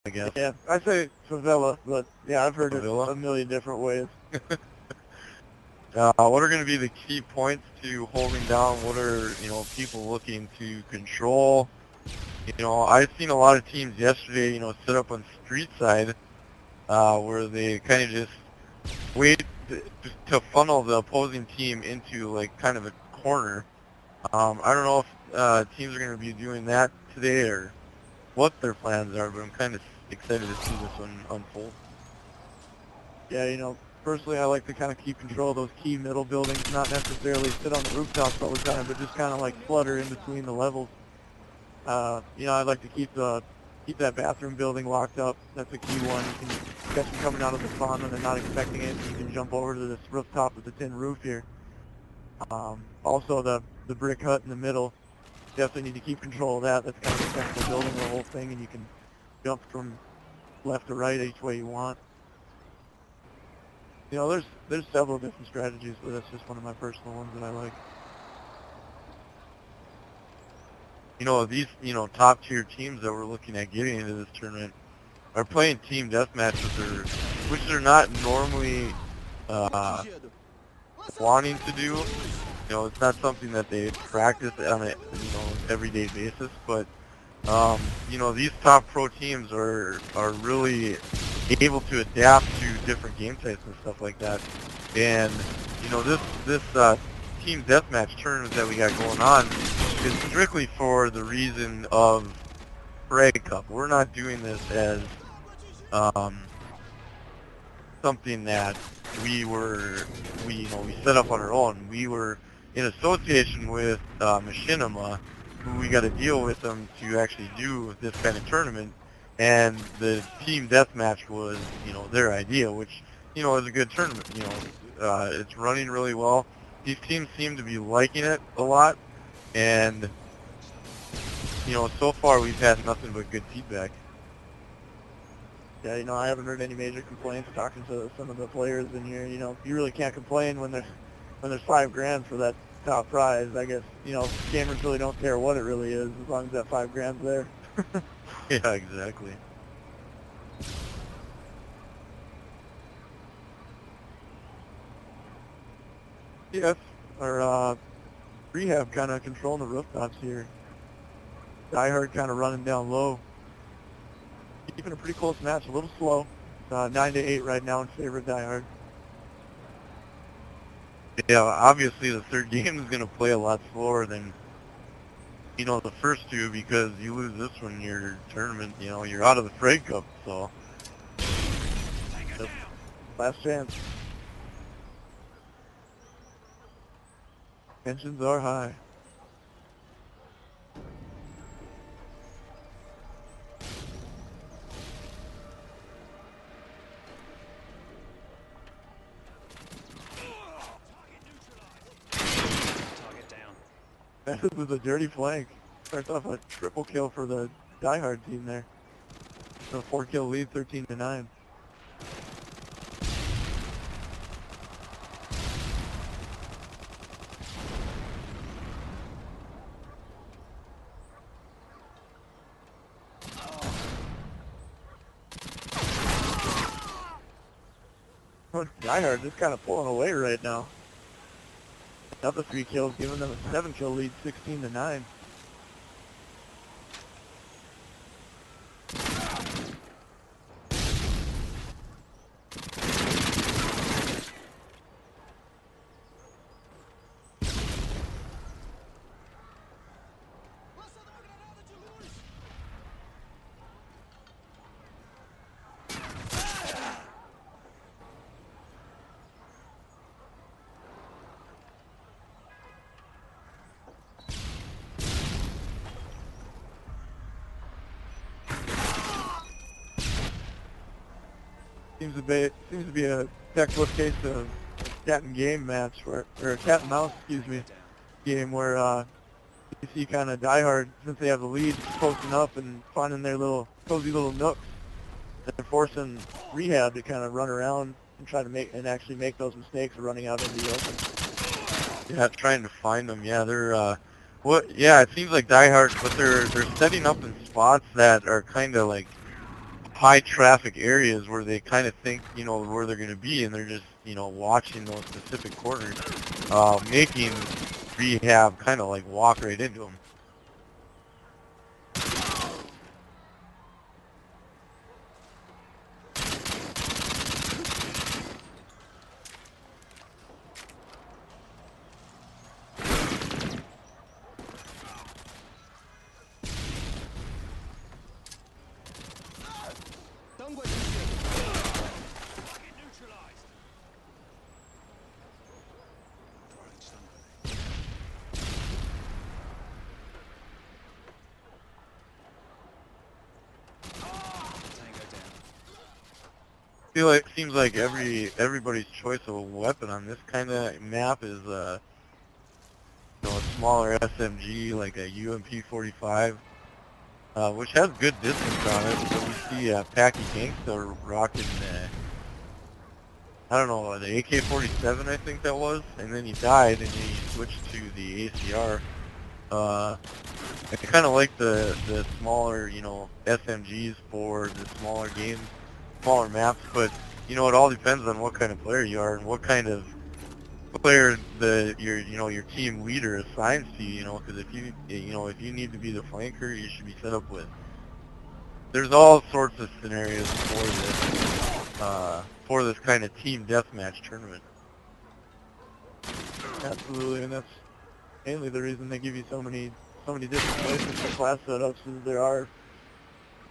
I guess. Yeah, I say favela, but yeah, I've heard it Favela? a million different ways. What are going to be the key points to holding down? What are, people looking to control? I've seen a lot of teams yesterday, set up on street side, where they kind of just wait to funnel the opposing team into like kind of a corner. I don't know if teams are going to be doing that today or what their plans are, but I'm kind of excited to see this one unfold. Yeah, personally I like to kind of keep control of those key middle buildings, not necessarily sit on the rooftops all the time, but just kind of like flutter in between the levels. I'd like to keep that bathroom building locked up. That's a key one. You can catch them coming out of the spawn when they're not expecting it. You can jump over to this rooftop with the tin roof here. Also the brick hut in the middle. Definitely need to keep control of that. That's kind of the central building of the whole thing, and you can jump from left to right each way you want. There's several different strategies, but that's just one of my personal ones that I like. These, top tier teams that we're looking at getting into this tournament are playing team deathmatch which they're not normally wanting to do. It's not something that they practice on a everyday basis, but these top pro teams are really able to adapt to different game types and stuff like that. And this team deathmatch tournament that we got going on is strictly for the reason of Frag Cup. We're not doing this as something that we set up on our own. We were in association with Machinima, who we got to deal with them to actually do this kind of tournament, and the team deathmatch was their idea, which is a good tournament. It's running really well. These teams seem to be liking it a lot, and so far we've had nothing but good feedback. Yeah, I haven't heard any major complaints talking to some of the players in here. You really can't complain when there's $5,000 for that top prize. I guess, gamers really don't care what it really is as long as that $5,000's there. Yeah, exactly. Yes, or Rehab kind of controlling the rooftops here. Diehard kind of running down low. Keeping a pretty close match, a little slow. 9-8 right now in favor of Diehard. Yeah, obviously the third game is going to play a lot slower than, the first two, because you lose this one, your tournament, you're out of the Frag Cup, so. Last chance. Tensions are high. This is a dirty flank. Starts off a triple kill for the Diehard team there. So 4-kill lead, 13-9. Diehard just kind of pulling away right now. Another 3 kills, giving them a 7-kill lead, 16-9. Seems to be a textbook case of cat and game match, or a cat and mouse, game where you see kind of Diehard, since they have the lead, posting up and finding their little cozy little nooks. They're forcing Rehab to kind of run around and try to actually make those mistakes of running out into the open. Yeah, trying to find them. Yeah, they're yeah, it seems like Die Hard, but they're setting up in spots that are kind of like high traffic areas where they kind of think, you know, where they're going to be, and they're just, you know, watching those specific corners, making Rehab kind of like walk right into them. I feel like it seems like everybody's choice of a weapon on this kind of map is you know, a smaller SMG like a UMP-45, which has good distance on it. But we see Packy Gangsta rocking I don't know, the AK-47 I think that was, and then he died and he switched to the ACR. I kind of like the smaller, you know, SMGs for the smaller games, smaller maps, but you know, it all depends on what kind of player you are and what kind of player your team leader assigns to you. You know, because if if you need to be the flanker, you should be set up with. There's all sorts of scenarios for this kind of team deathmatch tournament. Absolutely, and that's mainly the reason they give you so many different places for class setups. Is there are a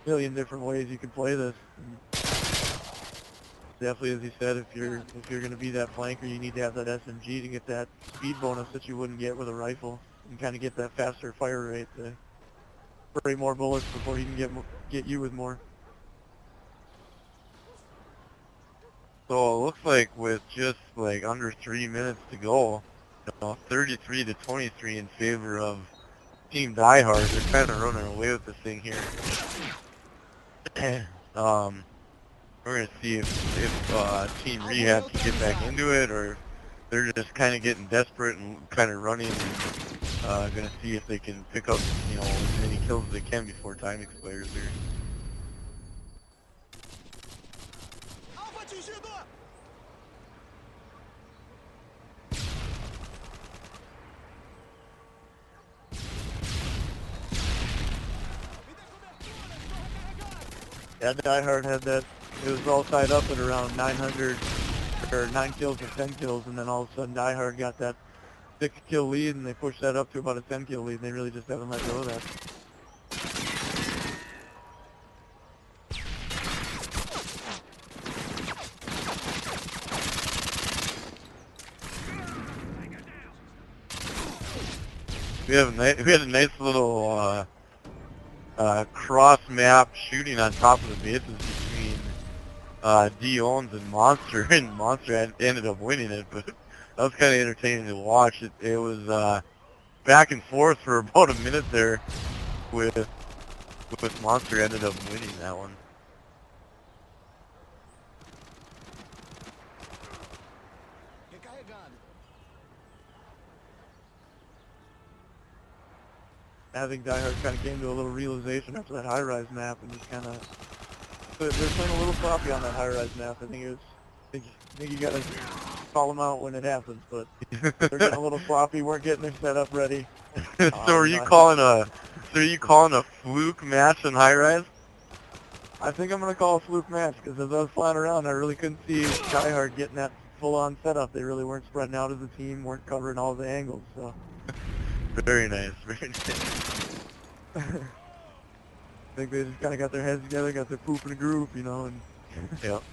million different ways you can play this. And definitely, as you said, if you're going to be that flanker, you need to have that SMG to get that speed bonus that you wouldn't get with a rifle, and kind of get that faster fire rate to spray more bullets before you can get you with more. So it looks like with just like under 3 minutes to go, 33 to 23 in favor of Team Die Hard. They're kind of running away with this thing here. We're gonna see if Team Rehab can get back into it, or they're just kind of getting desperate and kind of running, and gonna see if they can pick up, as many kills as they can before time expires here. Yeah, Die Hard had that. It was all tied up at around 900, or 9 kills or 10 kills, and then all of a sudden Die Hard got that 6-kill lead, and they pushed that up to about a 10-kill lead, and they really just haven't let go of that. We had a nice little cross map shooting on top of the bases between D-Owns and Monster, and Monster ended up winning it, but that was kind of entertaining to watch. It was back and forth for about a minute there with Monster ended up winning that one. I think Die Hard kind of came to a little realization after that high-rise map, and just kind of, they're playing a little sloppy on that high-rise map. I think you got to call them out when it happens, but they're getting a little sloppy. Weren't getting their setup ready. So are you calling a fluke match in high-rise? I think I'm going to call a fluke match, because as I was flying around, I really couldn't see Die Hard getting that full-on setup. They really weren't spreading out as a team, weren't covering all the angles, so. Very nice, very nice. I think they just kind of got their heads together, got their poop in a group, and... Yep.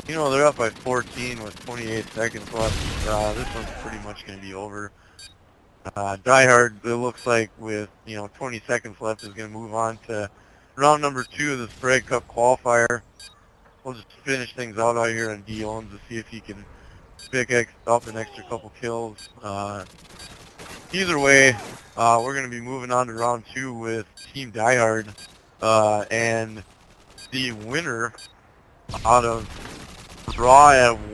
They're up by 14 with 28 seconds left. This one's pretty much going to be over. Die Hard, it looks like with 20 seconds left, is going to move on to round number 2 of the Frag Cup Qualifier. We'll just finish things out here on D-Owns to see if he can pick up an extra couple kills. Either way, we're going to be moving on to round 2 with Team Die Hard, and the winner out of draw at